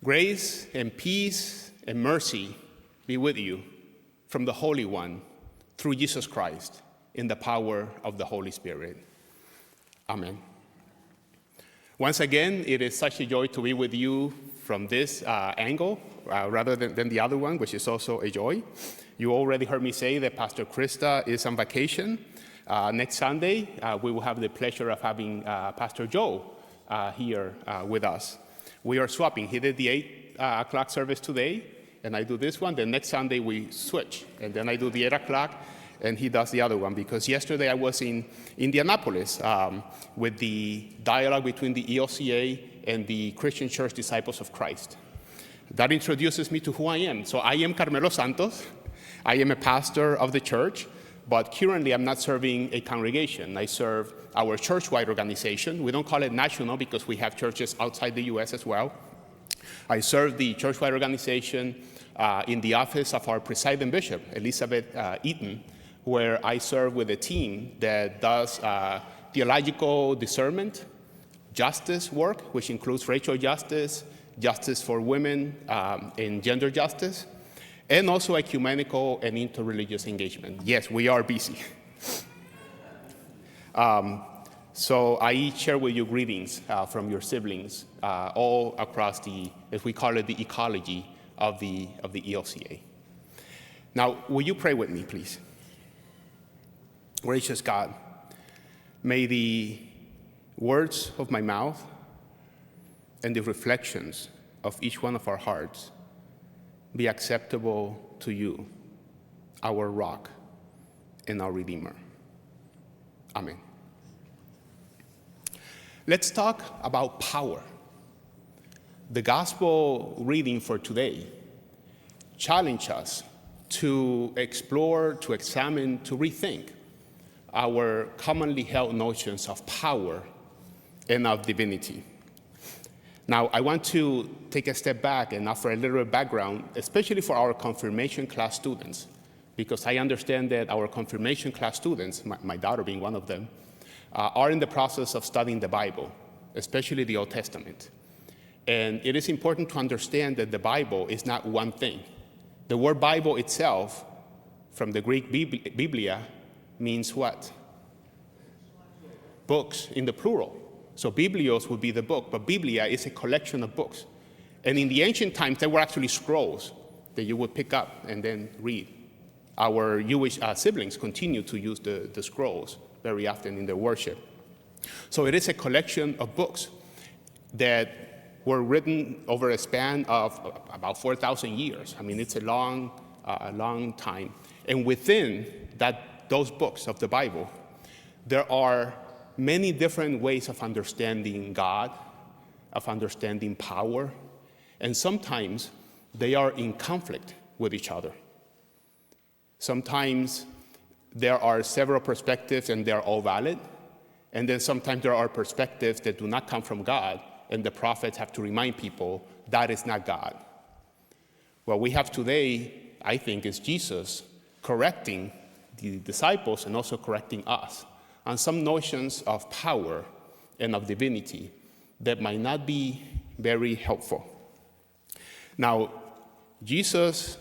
Grace and peace and mercy be with you from the Holy One through Jesus Christ in the power of the Holy Spirit. Amen. Once again, it is such a joy to be with you from this angle rather than the other one, which is also a joy. You already heard me say that Pastor Krista is on vacation. Next Sunday, we will have the pleasure of having Pastor Joe here with us. We are swapping. He did the 8 o'clock service today, and I do this one. The next Sunday, we switch, and then I do the 8 o'clock, and he does the other one. Because yesterday I was in Indianapolis with the dialogue between the ELCA and the Christian Church Disciples of Christ. That introduces me to who I am. So I am Carmelo Santos. I am a pastor of the church, but currently I'm not serving a congregation. I serve our church-wide organization. We don't call it national because we have churches outside the U.S. as well. I serve the church-wide organization in the office of our presiding bishop, Elizabeth Eaton, where I serve with a team that does theological discernment, justice work, which includes racial justice, justice for women, and gender justice, and also ecumenical and interreligious engagement. Yes, we are busy. So I share with you greetings from your siblings all across the, as we call it, the ecology of the ELCA. Now, will you pray with me, please? Gracious God, may the words of my mouth and the reflections of each one of our hearts be acceptable to you, our rock and our Redeemer. Amen. Let's talk about power. The gospel reading for today challenges us to explore, to examine, to rethink our commonly held notions of power and of divinity. Now, I want to take a step back and offer a little background, especially for our confirmation class students, because I understand that our confirmation class students, my daughter being one of them, are in the process of studying the Bible, especially the Old Testament. And it is important to understand that the Bible is not one thing. The word Bible itself, from the Greek biblia, means what? Books in the plural. So biblios would be the book, but biblia is a collection of books. And in the ancient times, there were actually scrolls that you would pick up and then read. Our Jewish siblings continue to use the scrolls very often in their worship. So it is a collection of books that were written over a span of about 4,000 years. I mean, it's a long time. And within those books of the Bible, there are many different ways of understanding God, of understanding power, and sometimes they are in conflict with each other. Sometimes there are several perspectives and they're all valid, and then sometimes there are perspectives that do not come from God, and the prophets have to remind people that is not God. What we have today, I think, is Jesus correcting the disciples and also correcting us on some notions of power and of divinity that might not be very helpful. Now, Jesus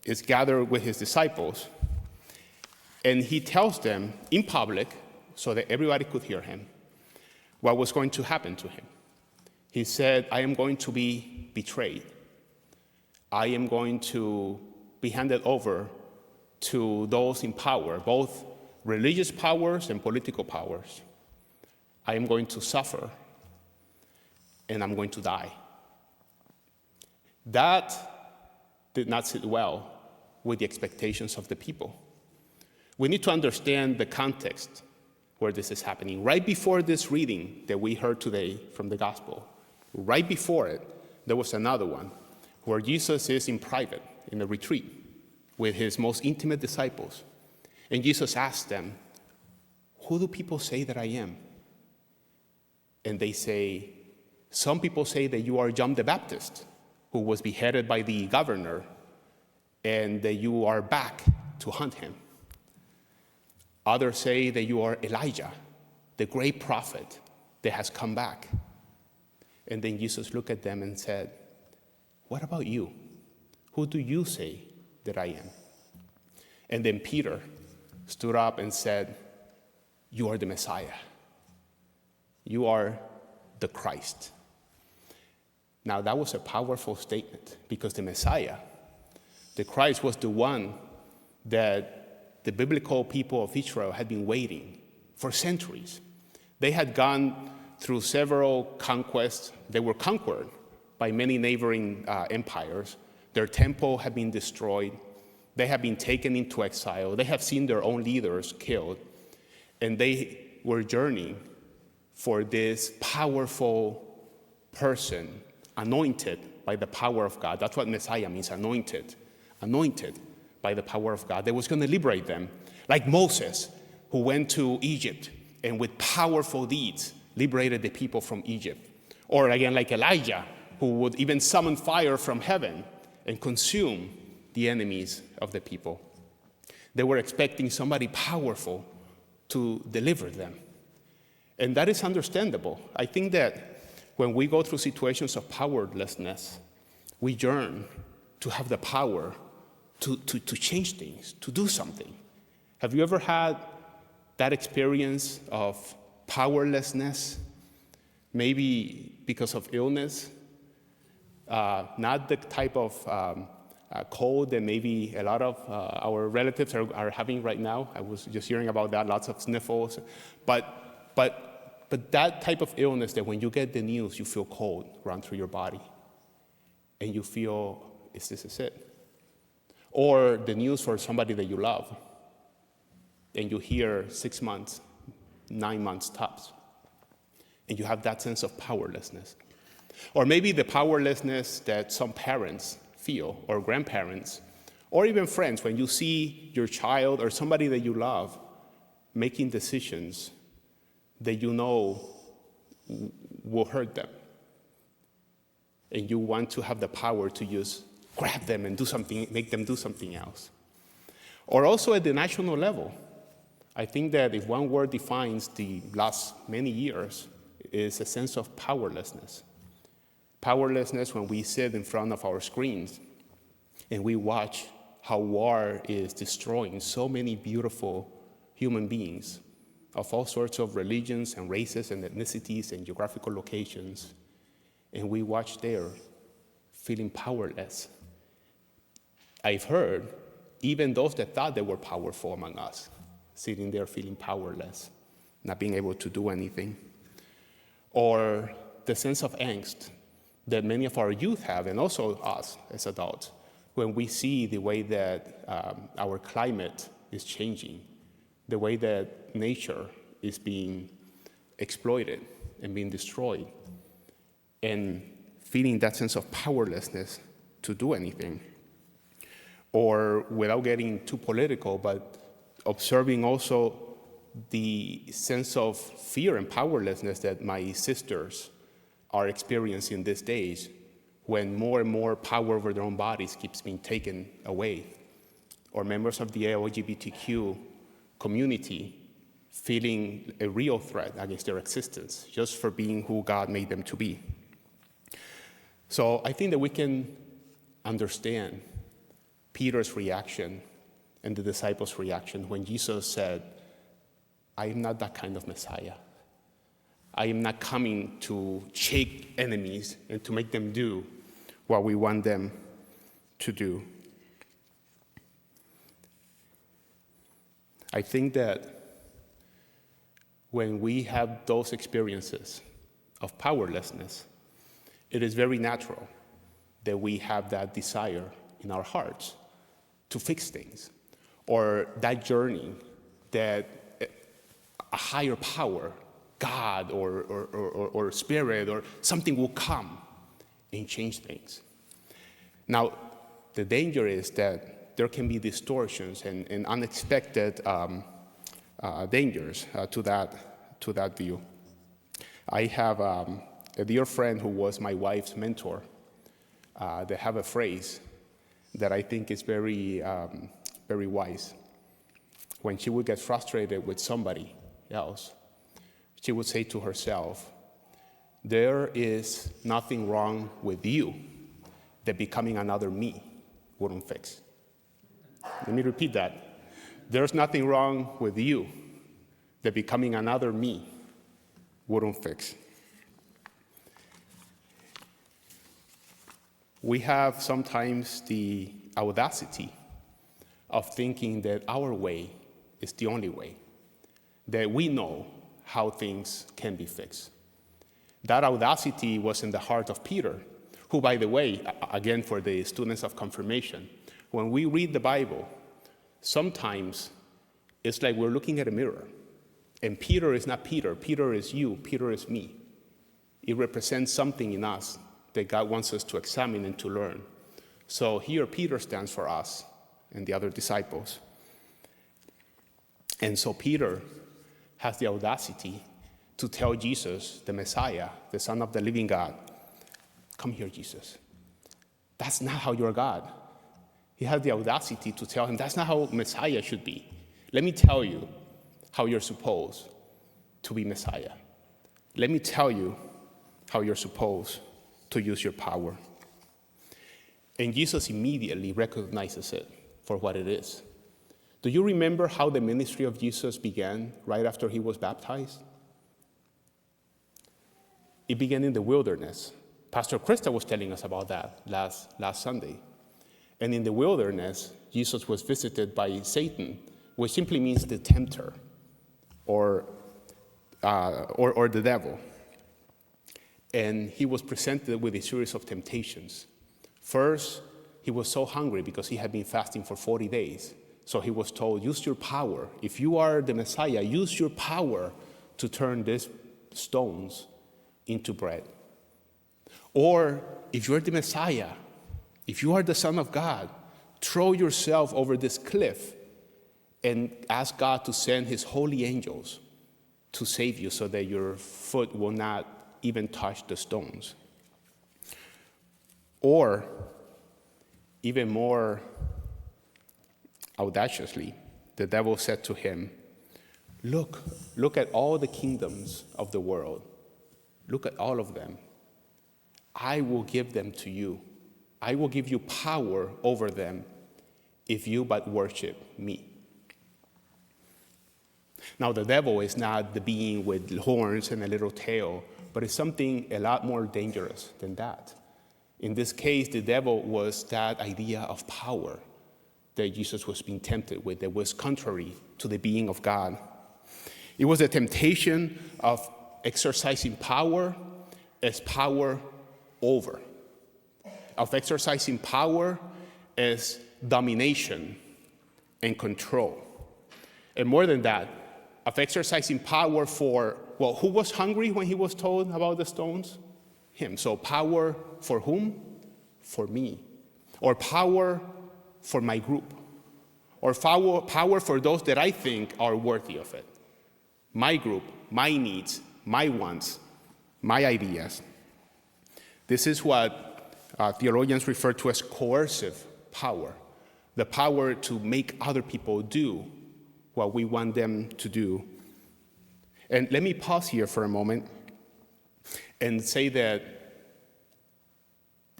is gathered with his disciples, and he tells them in public, so that everybody could hear him, what was going to happen to him. He said, I am going to be betrayed. I am going to be handed over to those in power, both religious powers and political powers. I am going to suffer, and I'm going to die. That did not sit well with the expectations of the people. We need to understand the context where this is happening. Right before this reading that we heard today from the gospel, right before it, there was another one where Jesus is in private, in a retreat, with his most intimate disciples. And Jesus asked them, who do people say that I am? And they say, some people say that you are John the Baptist, who was beheaded by the governor, and that you are back to hunt him. Others say that you are Elijah, the great prophet that has come back. And then Jesus looked at them and said, what about you? Who do you say that I am? And then Peter stood up and said, you are the Messiah. You are the Christ. Now that was a powerful statement because the Messiah, the Christ, was the one that the biblical people of Israel had been waiting for centuries. They had gone through several conquests. They were conquered by many neighboring empires. Their temple had been destroyed. They had been taken into exile. They have seen their own leaders killed. And they were journeying for this powerful person, anointed by the power of God. That's what Messiah means, anointed. Anointed by the power of God. That was going to liberate them. Like Moses, who went to Egypt and with powerful deeds liberated the people from Egypt. Or again, like Elijah, who would even summon fire from heaven and consume the enemies of the people. They were expecting somebody powerful to deliver them. And that is understandable. I think that when we go through situations of powerlessness, we yearn to have the power to change things, to do something. Have you ever had that experience of powerlessness? Maybe because of illness, not the type of cold that maybe a lot of our relatives are having right now. I was just hearing about that, lots of sniffles. But that type of illness that when you get the news, you feel cold run through your body. And you feel, is this it? Or the news for somebody that you love. And you hear 6 months, 9 months tops. And you have that sense of powerlessness. Or maybe the powerlessness that some parents feel, or grandparents, or even friends, when you see your child or somebody that you love making decisions that you know will hurt them. And you want to have the power to just grab them and do something, make them do something else. Or also at the national level. I think that if one word defines the last many years, is a sense of powerlessness. Powerlessness when we sit in front of our screens and we watch how war is destroying so many beautiful human beings of all sorts of religions and races and ethnicities and geographical locations. And we watch there feeling powerless. I've heard even those that thought they were powerful among us, sitting there feeling powerless, not being able to do anything. Or the sense of angst that many of our youth have, and also us as adults, when we see the way that our climate is changing, the way that nature is being exploited and being destroyed, and feeling that sense of powerlessness to do anything. Or without getting too political, but observing also the sense of fear and powerlessness that my sisters are experiencing these days when more and more power over their own bodies keeps being taken away. Or members of the LGBTQ community feeling a real threat against their existence just for being who God made them to be. So I think that we can understand Peter's reaction and the disciples' reaction when Jesus said, I am not that kind of Messiah. I am not coming to shake enemies and to make them do what we want them to do. I think that when we have those experiences of powerlessness, it is very natural that we have that desire in our hearts to fix things, or that journey that a higher power, God or spirit or something will come and change things. Now, the danger is that there can be distortions and unexpected dangers to that view. I have a dear friend who was my wife's mentor. They have a phrase that I think is very wise. When she would get frustrated with somebody else, she would say to herself, there is nothing wrong with you. that becoming another me wouldn't fix. Let me repeat that. There's nothing wrong with you that becoming another me wouldn't fix. We have sometimes the audacity of thinking that our way is the only way, that we know how things can be fixed. That audacity was in the heart of Peter, who, by the way, again for the students of confirmation, when we read the Bible, sometimes it's like we're looking at a mirror. And Peter is not Peter. Peter is you. Peter is me. It represents something in us that God wants us to examine and to learn. So here Peter stands for us and the other disciples. And so Peter has the audacity to tell Jesus, the Messiah, the Son of the living God, come here, Jesus. That's not how you're God. He has the audacity to tell him, that's not how Messiah should be. Let me tell you how you're supposed to be Messiah. Let me tell you how you're supposed to use your power. And Jesus immediately recognizes it for what it is. Do you remember how the ministry of Jesus began right after he was baptized? It began in the wilderness. Pastor Krista was telling us about that last Sunday. And in the wilderness, Jesus was visited by Satan, which simply means the tempter or the devil. And he was presented with a series of temptations. First, he was so hungry because he had been fasting for 40 days. So he was told, use your power. If you are the Messiah, use your power to turn these stones into bread. Or if you're the Messiah, if you are the Son of God, throw yourself over this cliff and ask God to send his holy angels to save you so that your foot will not even touch the stones. Or, even more audaciously, the devil said to him, look at all the kingdoms of the world. Look at all of them. I will give them to you. I will give you power over them if you but worship me. Now, the devil is not the being with horns and a little tail, but it's something a lot more dangerous than that. In this case, the devil was that idea of power that Jesus was being tempted with that was contrary to the being of God. It was a temptation of exercising power as power over, of exercising power as domination and control. And more than that, of exercising power for, well, who was hungry when he was told about the stones? Him. So power for whom? For me. Or power for my group. Or power for those that I think are worthy of it. My group, my needs, my wants, my ideas. This is what theologians refer to as coercive power. The power to make other people do what we want them to do. And let me pause here for a moment and say that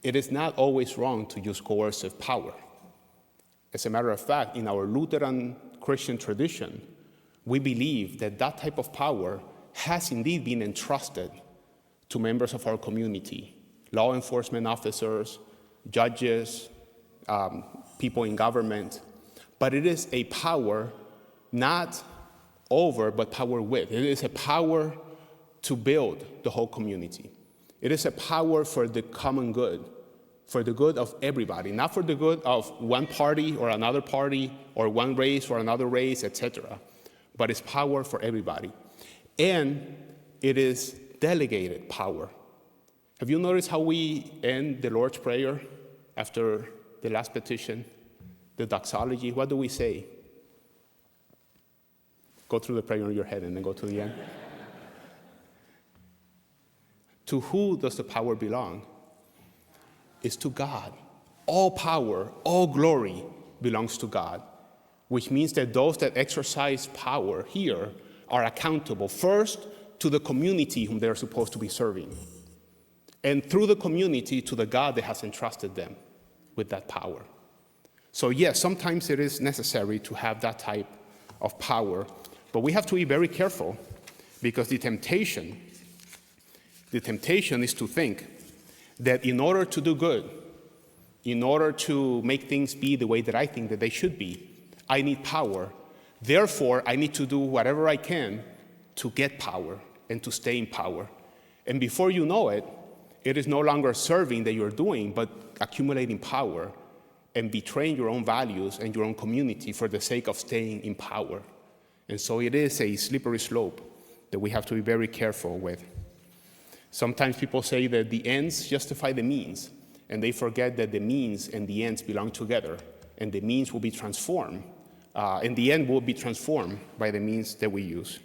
it is not always wrong to use coercive power. As a matter of fact, in our Lutheran Christian tradition, we believe that that type of power has indeed been entrusted to members of our community, law enforcement officers, judges, people in government. But it is a power not over, but power with. It is a power to build the whole community. It is a power for the common good, for the good of everybody, not for the good of one party or another party or one race or another race, etc. But it's power for everybody. And it is delegated power. Have you noticed how we end the Lord's Prayer after the last petition, the doxology? What do we say? Go through the prayer in your head and then go to the end. To who does the power belong? It's to God. All power, all glory belongs to God, which means that those that exercise power here are accountable first to the community whom they're supposed to be serving, and through the community to the God that has entrusted them with that power. So yes, sometimes it is necessary to have that type of power, but we have to be very careful, because the temptation is to think that in order to do good, in order to make things be the way that I think that they should be, I need power. Therefore, I need to do whatever I can to get power and to stay in power. And before you know it, it is no longer serving that you're doing, but accumulating power and betraying your own values and your own community for the sake of staying in power. And so it is a slippery slope that we have to be very careful with. Sometimes people say that the ends justify the means, and they forget that the means and the ends belong together, and the means will be transformed, and the end will be transformed by the means that we use.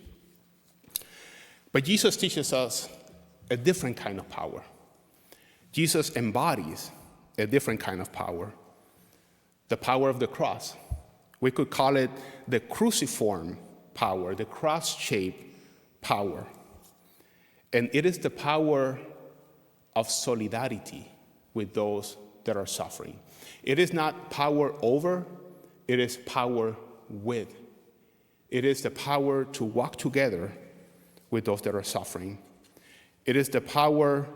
But Jesus teaches us a different kind of power. Jesus embodies a different kind of power, the power of the cross. We could call it the cruciform power, the cross-shaped power. And it is the power of solidarity with those that are suffering. It is not power over, it is power with. It is the power to walk together with those that are suffering. It is the power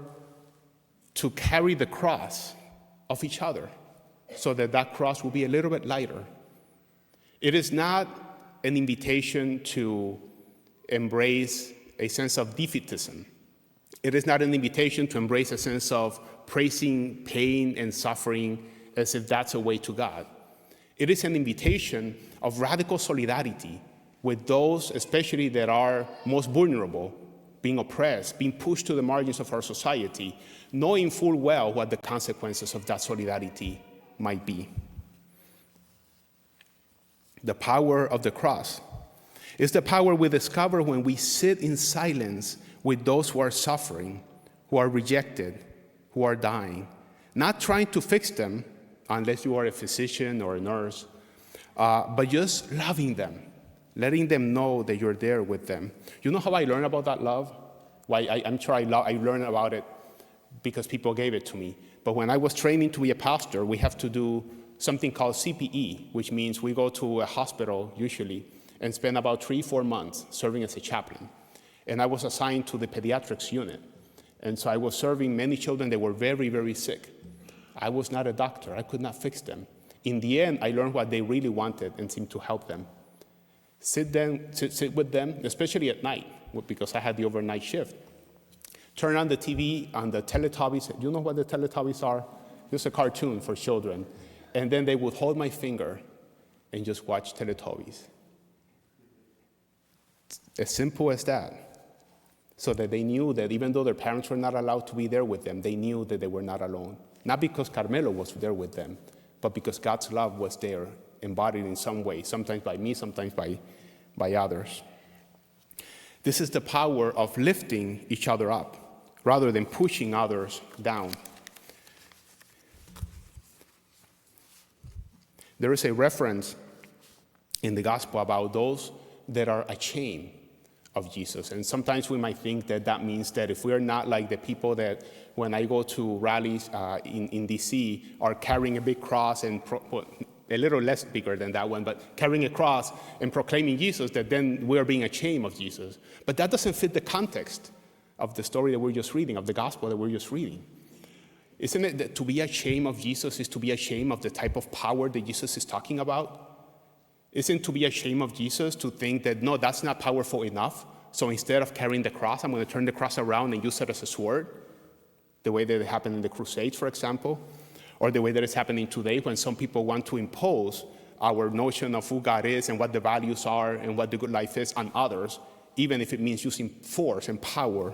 to carry the cross of each other so that that cross will be a little bit lighter. It is not an invitation to embrace a sense of defeatism. It is not an invitation to embrace a sense of praising pain and suffering as if that's a way to God. It is an invitation of radical solidarity with those, especially that are most vulnerable, being oppressed, being pushed to the margins of our society, knowing full well what the consequences of that solidarity might be. The power of the cross is the power we discover when we sit in silence with those who are suffering, who are rejected, who are dying, not trying to fix them, unless you are a physician or a nurse, but just loving them, letting them know that you're there with them. You know how I learned about that love? Why I'm sure I learned about it because people gave it to me. But when I was training to be a pastor, we have to do something called CPE, which means we go to a hospital usually and spend about 3-4 months serving as a chaplain. And I was assigned to the pediatrics unit. And so I was serving many children that were very, very sick. I was not a doctor. I could not fix them. In the end, I learned what they really wanted and seemed to help them. Sit with them, especially at night, because I had the overnight shift. Turn on the TV, on the Teletubbies. You know what the Teletubbies are? Just a cartoon for children. And then they would hold my finger and just watch Teletubbies. As simple as that. So that they knew that even though their parents were not allowed to be there with them, they knew that they were not alone. Not because Carmelo was there with them, but because God's love was there, embodied in some way, sometimes by me, sometimes by others. This is the power of lifting each other up rather than pushing others down. There is a reference in the gospel about those that are ashamed of Jesus. And sometimes we might think that that means that if we're not like the people that when I go to rallies in DC are carrying a big cross and a little less bigger than that one, but carrying a cross and proclaiming Jesus, that then we're being ashamed of Jesus. But that doesn't fit the context of the story that we're just reading, of the gospel that we're just reading. Isn't it that to be ashamed of Jesus is to be ashamed of the type of power that Jesus is talking about? Isn't to be ashamed of Jesus to think that, no, that's not powerful enough, so instead of carrying the cross, I'm going to turn the cross around and use it as a sword, the way that it happened in the Crusades, for example, or the way that it's happening today when some people want to impose our notion of who God is and what the values are and what the good life is on others, even if it means using force and power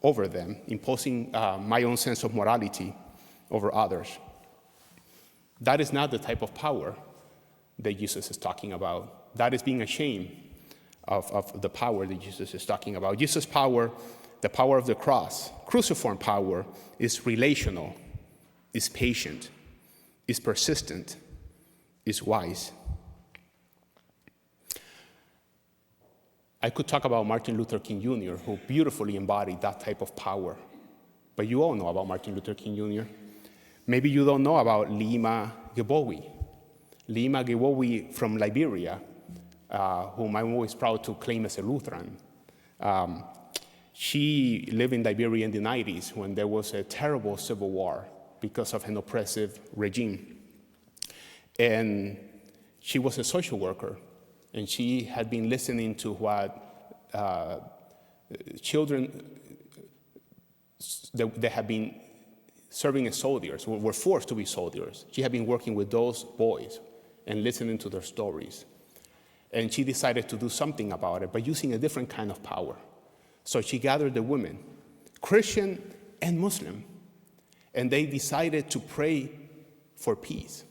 over them, imposing my own sense of morality over others. That is not the type of power that Jesus is talking about. That is being ashamed of the power that Jesus is talking about. Jesus' power, the power of the cross, cruciform power, is relational, is patient, is persistent, is wise. I could talk about Martin Luther King Jr., who beautifully embodied that type of power. but you all know about Martin Luther King Jr. Maybe you don't know about Lima Gebowe. Lima Gebowe from Liberia, whom I'm always proud to claim as a Lutheran. She lived in Liberia in the 90s when there was a terrible civil war because of an oppressive regime. And she was a social worker, and she had been listening to what children that had been serving as soldiers, were forced to be soldiers. She had been working with those boys and listening to their stories. And she decided to do something about it by using a different kind of power. So she gathered the women, Christian and Muslim, and they decided to pray for peace.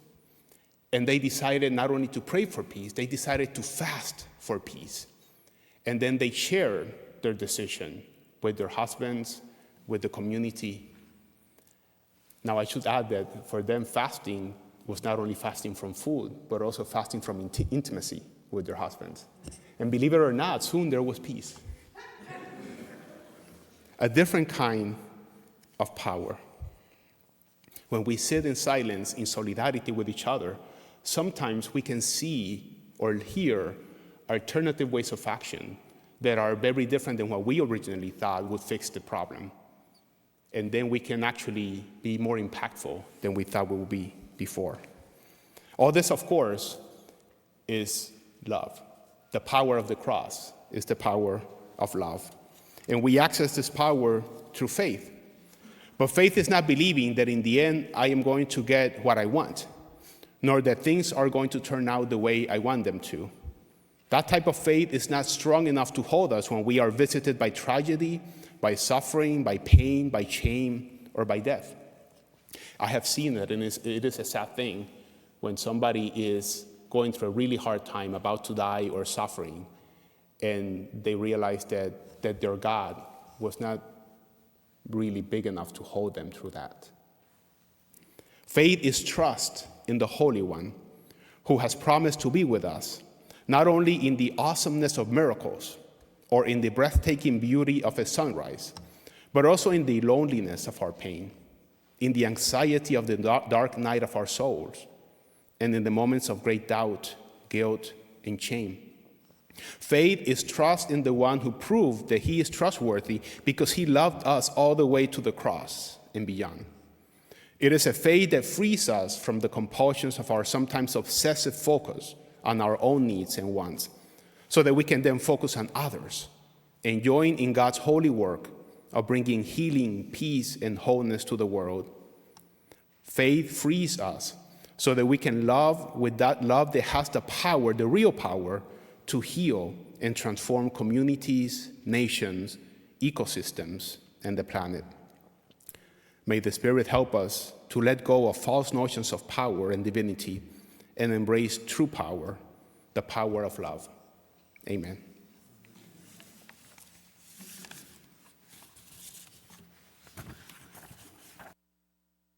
And they decided not only to pray for peace, they decided to fast for peace. And then they shared their decision with their husbands, with the community. Now, I should add that for them, fasting was not only fasting from food, but also fasting from intimacy with their husbands. And believe it or not, soon there was peace. A different kind of power. When we sit in silence, in solidarity with each other, sometimes we can see or hear alternative ways of action that are very different than what we originally thought would fix the problem. And then we can actually be more impactful than we thought we would be before. All this, of course, is love. The power of the cross is the power of love. And we access this power through faith. But faith is not believing that in the end I am going to get what I want, nor that things are going to turn out the way I want them to. That type of faith is not strong enough to hold us when we are visited by tragedy, by suffering, by pain, by shame, or by death. I have seen it, and it is a sad thing when somebody is going through a really hard time, about to die or suffering, and they realize that their God was not really big enough to hold them through that. Faith is trust in the Holy One who has promised to be with us, not only in the awesomeness of miracles or in the breathtaking beauty of a sunrise, but also in the loneliness of our pain, in the anxiety of the dark night of our souls, and in the moments of great doubt, guilt, and shame. Faith is trust in the one who proved that he is trustworthy because he loved us all the way to the cross and beyond. It is a faith that frees us from the compulsions of our sometimes obsessive focus on our own needs and wants, so that we can then focus on others and join in God's holy work of bringing healing, peace, and wholeness to the world. Faith frees us so that we can love with that love that has the power, the real power, to heal and transform communities, nations, ecosystems, and the planet. May the Spirit help us to let go of false notions of power and divinity and embrace true power, the power of love. Amen.